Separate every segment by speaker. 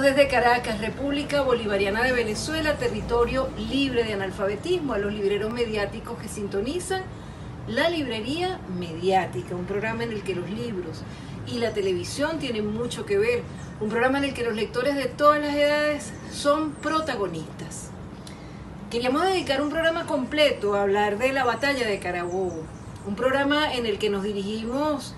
Speaker 1: desde Caracas, República Bolivariana de Venezuela, territorio libre de analfabetismo, a los libreros mediáticos que sintonizan La Librería Mediática, un programa en el que los libros y la televisión tienen mucho que ver, un programa en el que los lectores de todas las edades son protagonistas. Queríamos dedicar un programa completo a hablar de la batalla de Carabobo, un programa en el que nos dirigimos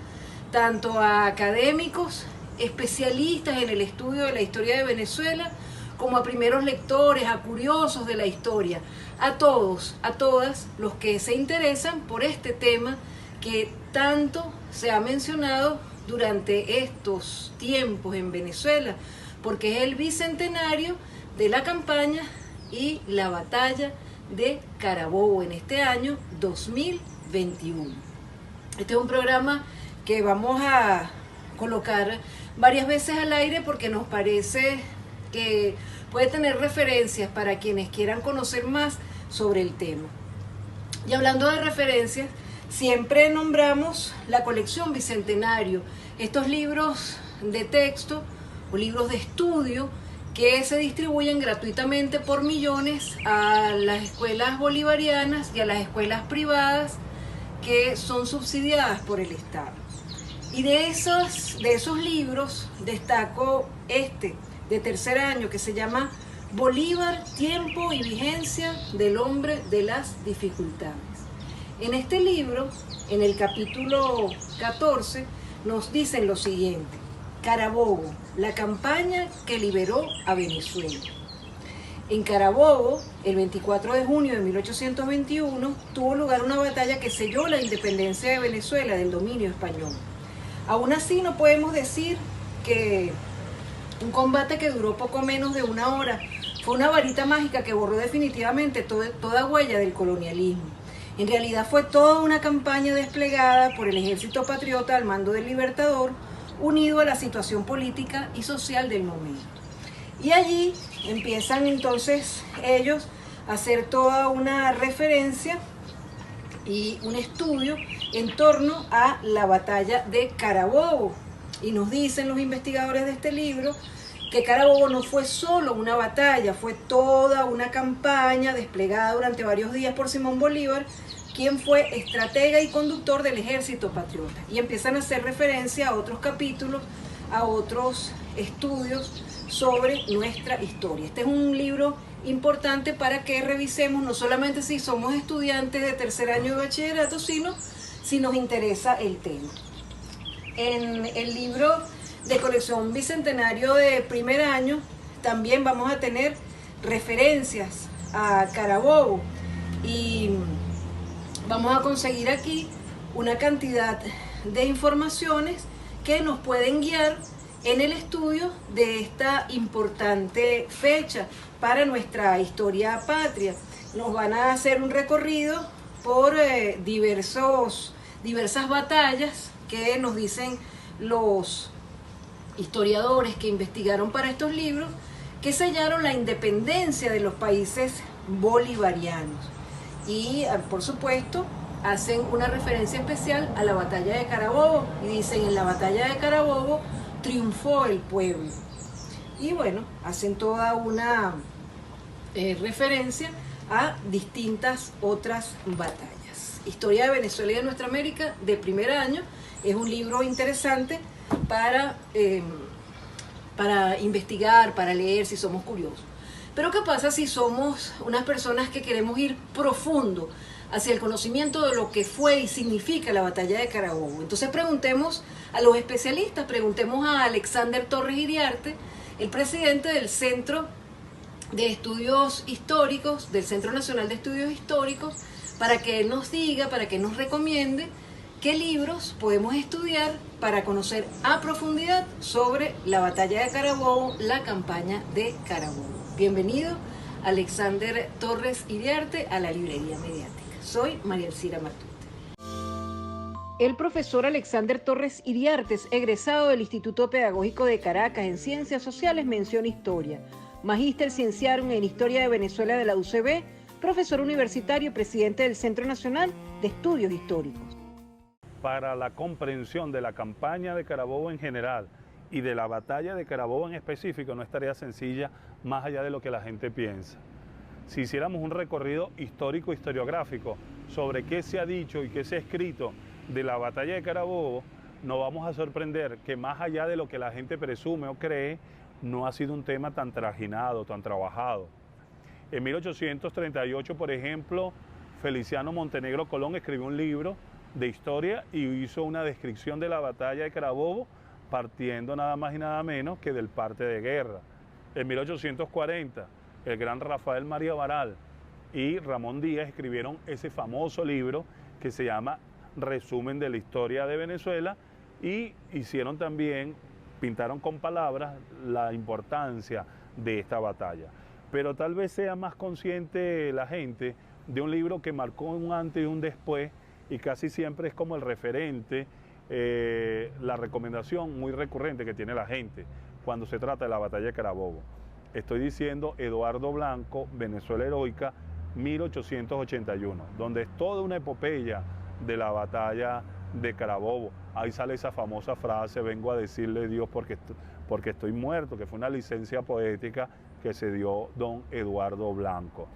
Speaker 1: tanto a académicos, especialistas en el estudio de la historia de Venezuela, como a primeros lectores, a curiosos de la historia, a todos, a todas los que se interesan por este tema que tanto se ha mencionado durante estos tiempos en Venezuela, porque es el bicentenario de la campaña y la batalla de Carabobo en este año 2021. Este es un programa que vamos a colocar varias veces al aire porque nos parece que puede tener referencias para quienes quieran conocer más sobre el tema. Y hablando de referencias, siempre nombramos la colección Bicentenario, estos libros de texto o libros de estudio que se distribuyen gratuitamente por millones a las escuelas bolivarianas y a las escuelas privadas que son subsidiadas por el Estado. Y de esos libros destaco este de tercer año que se llama Bolívar, tiempo y vigencia del hombre de las dificultades. En este libro, en el capítulo 14, nos dicen lo siguiente: Carabobo, la campaña que liberó a Venezuela. En Carabobo, el 24 de junio de 1821, tuvo lugar una batalla que selló la independencia de Venezuela del dominio español. Aún así, no podemos decir que un combate que duró poco menos de una hora fue una varita mágica que borró definitivamente toda huella del colonialismo. En realidad fue toda una campaña desplegada por el ejército patriota al mando del Libertador, unido a la situación política y social del momento. Y allí empiezan entonces ellos a hacer toda una referencia y un estudio en torno a la batalla de Carabobo. Y nos dicen los investigadores de este libro que Carabobo no fue solo una batalla, fue toda una campaña desplegada durante varios días por Simón Bolívar, quien fue estratega y conductor del ejército patriota. Y empiezan a hacer referencia a otros capítulos, a otros estudios sobre nuestra historia. Este es un libro importante para que revisemos, no solamente si somos estudiantes de tercer año de bachillerato, sino si nos interesa el tema. En el libro de colección Bicentenario de primer año también vamos a tener referencias a Carabobo y vamos a conseguir aquí una cantidad de informaciones que nos pueden guiar en el estudio de esta importante fecha para nuestra historia patria. Nos van a hacer un recorrido por diversas batallas que nos dicen los historiadores que investigaron para estos libros, que sellaron la independencia de los países bolivarianos. Y, por supuesto, hacen una referencia especial a la batalla de Carabobo y dicen: en la batalla de Carabobo triunfó el pueblo. Y bueno, hacen toda una referencia a distintas otras batallas. Historia de Venezuela y de nuestra América de primer año es un libro interesante para investigar, para leer si somos curiosos. Pero ¿qué pasa si somos unas personas que queremos ir profundo hacia el conocimiento de lo que fue y significa la batalla de Carabobo? Entonces preguntemos a los especialistas, preguntemos a Alexander Torres Iriarte, el presidente del Centro de Estudios Históricos, del Centro Nacional de Estudios Históricos, para que nos diga, para que nos recomiende qué libros podemos estudiar para conocer a profundidad sobre la batalla de Carabobo, la campaña de Carabobo. Bienvenido, Alexander Torres Iriarte, a la Librería Mediática. Soy María Elcira Matute. El profesor Alexander Torres Iriarte es egresado del Instituto Pedagógico de Caracas en Ciencias Sociales, mención Historia, magíster cienciarum en Historia de Venezuela de la UCB, profesor universitario y presidente del Centro Nacional de Estudios Históricos.
Speaker 2: Para la comprensión de la campaña de Carabobo en general y de la batalla de Carabobo en específico no es tarea sencilla más allá de lo que la gente piensa. Si hiciéramos un recorrido histórico, historiográfico, sobre qué se ha dicho y qué se ha escrito de la batalla de Carabobo, nos vamos a sorprender que más allá de lo que la gente presume o cree, no ha sido un tema tan trajinado, tan trabajado. En 1838, por ejemplo, Feliciano Montenegro Colón escribió un libro de historia y hizo una descripción de la batalla de Carabobo, partiendo nada más y nada menos que del parte de guerra. En 1840, el gran Rafael María Baral y Ramón Díaz escribieron ese famoso libro que se llama Resumen de la Historia de Venezuela y hicieron también, pintaron con palabras la importancia de esta batalla. Pero tal vez sea más consciente la gente de un libro que marcó un antes y un después y casi siempre es como el referente, la recomendación muy recurrente que tiene la gente cuando se trata de la batalla de Carabobo. Estoy diciendo Eduardo Blanco, Venezuela Heroica, 1881, donde es toda una epopeya de la batalla de Carabobo. Ahí sale esa famosa frase, vengo a decirle Dios porque estoy muerto, que fue una licencia poética que se dio don Eduardo Blanco.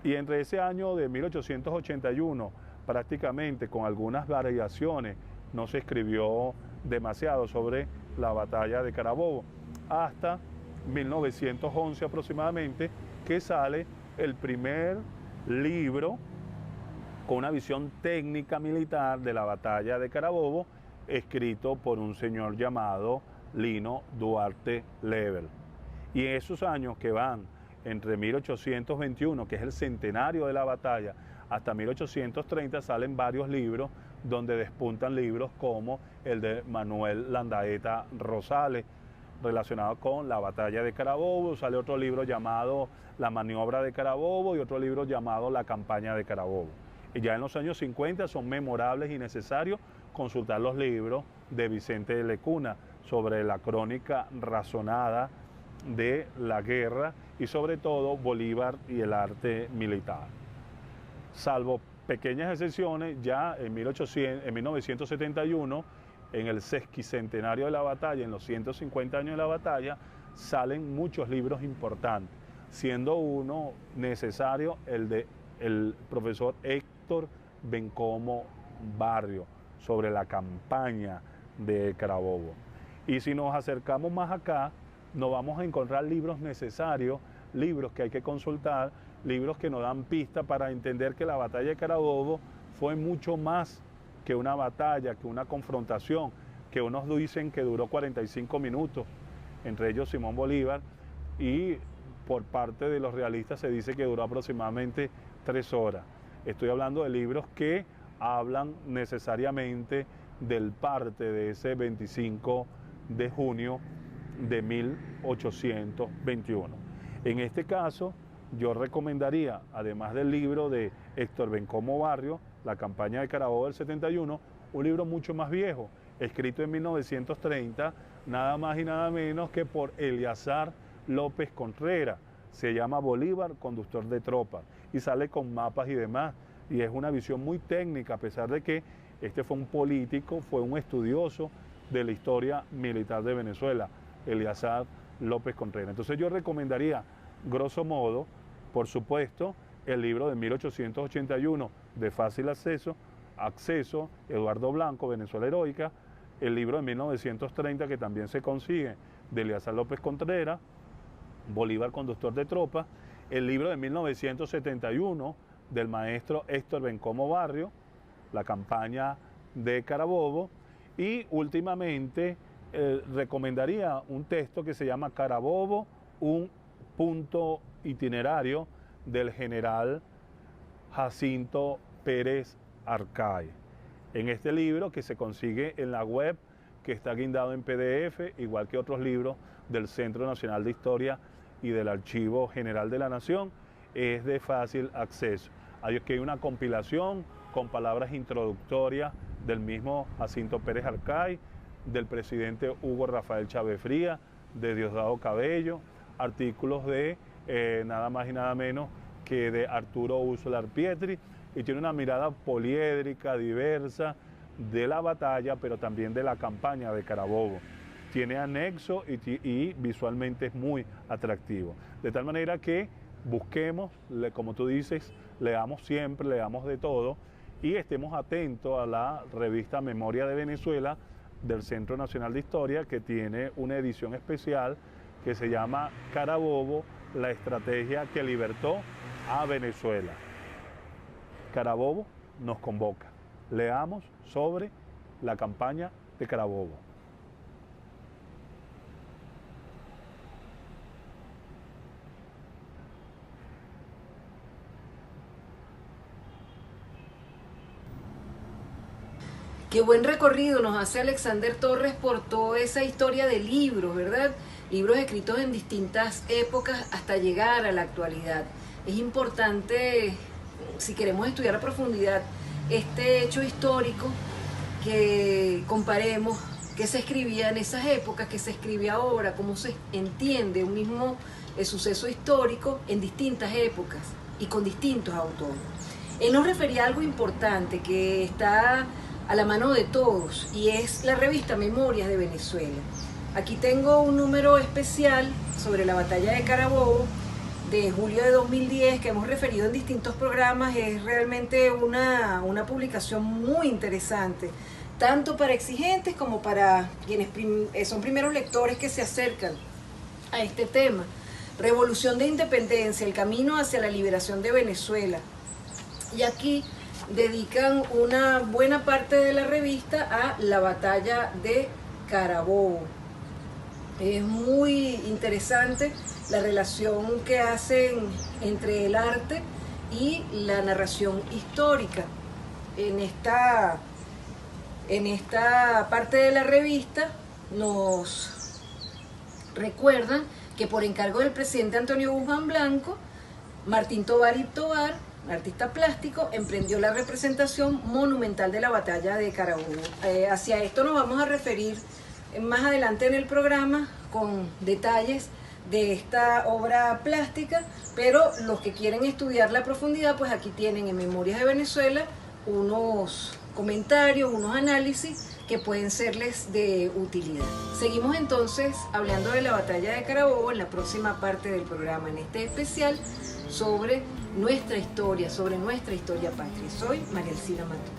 Speaker 2: Y entre ese año de 1881, prácticamente con algunas variaciones, no se escribió demasiado sobre la batalla de Carabobo, hasta 1911 aproximadamente, que sale el primer libro con una visión técnica militar de la batalla de Carabobo, escrito por un señor llamado Lino Duarte Lebel. Y en esos años que van entre 1821, que es el centenario de la batalla, hasta 1830 salen varios libros donde despuntan libros como el de Manuel Landaeta Rosales, relacionado con la batalla de Carabobo. Sale otro libro llamado La maniobra de Carabobo y otro libro llamado La campaña de Carabobo. Y ya en los años 50 son memorables y necesarios consultar los libros de Vicente de Lecuna sobre la crónica razonada de la guerra y sobre todo Bolívar y el arte militar. Salvo pequeñas excepciones, ya en 1971, en el sesquicentenario de la batalla, en los 150 años de la batalla, salen muchos libros importantes, siendo uno necesario el de el profesor Héctor Bencomo Barrio sobre la campaña de Carabobo. Y si nos acercamos más acá, nos vamos a encontrar libros necesarios, libros que hay que consultar, libros que nos dan pistas para entender que la batalla de Carabobo fue mucho más que una batalla, que una confrontación, que unos dicen que duró 45 minutos, entre ellos Simón Bolívar, y por parte de los realistas se dice que duró aproximadamente 3 horas. Estoy hablando de libros que hablan necesariamente del parte de ese 25 de junio de 1821. En este caso, yo recomendaría, además del libro de Héctor Bencomo Barrio, La campaña de Carabobo del 71, un libro mucho más viejo, escrito en 1930, nada más y nada menos que por Eleazar López Contreras. Se llama Bolívar, conductor de tropas, y sale con mapas y demás, y es una visión muy técnica, a pesar de que este fue un político, fue un estudioso de la historia militar de Venezuela, Eleazar López Contreras. Entonces yo recomendaría, grosso modo, por supuesto, el libro de 1881 de fácil acceso, Eduardo Blanco, Venezuela Heroica, el libro de 1930 que también se consigue de Eleazar López Contreras, Bolívar, conductor de tropas, el libro de 1971 del maestro Héctor Bencomo Barrio, La campaña de Carabobo, y últimamente recomendaría un texto que se llama Carabobo, un punto itinerario del general Jacinto Pérez Arcay. En este libro, que se consigue en la web, que está guindado en PDF, igual que otros libros del Centro Nacional de Historia y del Archivo General de la Nación, es de fácil acceso. Hay una compilación con palabras introductorias del mismo Jacinto Pérez Arcay, del presidente Hugo Rafael Chávez Frías, de Diosdado Cabello, artículos de nada más y nada menos que de Arturo Úrsula Pietri, y tiene una mirada poliédrica, diversa, de la batalla, pero también de la campaña de Carabobo. tiene anexo y visualmente es muy atractivo. De tal manera que busquemos, como tú dices, leamos siempre, leamos de todo y estemos atentos a la revista Memoria de Venezuela del Centro Nacional de Historia, que tiene una edición especial que se llama Carabobo, la estrategia que libertó a Venezuela. Carabobo nos convoca. Leamos sobre la campaña de Carabobo.
Speaker 1: Qué buen recorrido nos hace Alexander Torres por toda esa historia de libros, ¿verdad? Libros escritos en distintas épocas hasta llegar a la actualidad. Es importante, si queremos estudiar a profundidad este hecho histórico, que comparemos qué se escribía en esas épocas, qué se escribe ahora, cómo se entiende un mismo suceso histórico en distintas épocas y con distintos autores. Él nos refería a algo importante que está a la mano de todos y es la revista Memorias de Venezuela. Aquí tengo un número especial sobre la batalla de Carabobo de julio de 2010 que hemos referido en distintos programas. Es realmente una publicación muy interesante, tanto para exigentes como para quienes son primeros lectores que se acercan a este tema. Revolución de Independencia, el camino hacia la liberación de Venezuela. Y aquí dedican una buena parte de la revista a la batalla de Carabobo. Es muy interesante la relación que hacen entre el arte y la narración histórica. En esta parte de la revista nos recuerdan que por encargo del presidente Antonio Guzmán Blanco, Martín Tovar y Tovar, artista plástico, emprendió la representación monumental de la batalla de Carabobo. Hacia esto nos vamos a referir más adelante en el programa con detalles de esta obra plástica, pero los que quieren estudiarla a profundidad, pues aquí tienen en Memorias de Venezuela unos comentarios, unos análisis que pueden serles de utilidad. Seguimos entonces hablando de la batalla de Carabobo en la próxima parte del programa, en este especial sobre nuestra historia patria. Soy María Elcira Matute.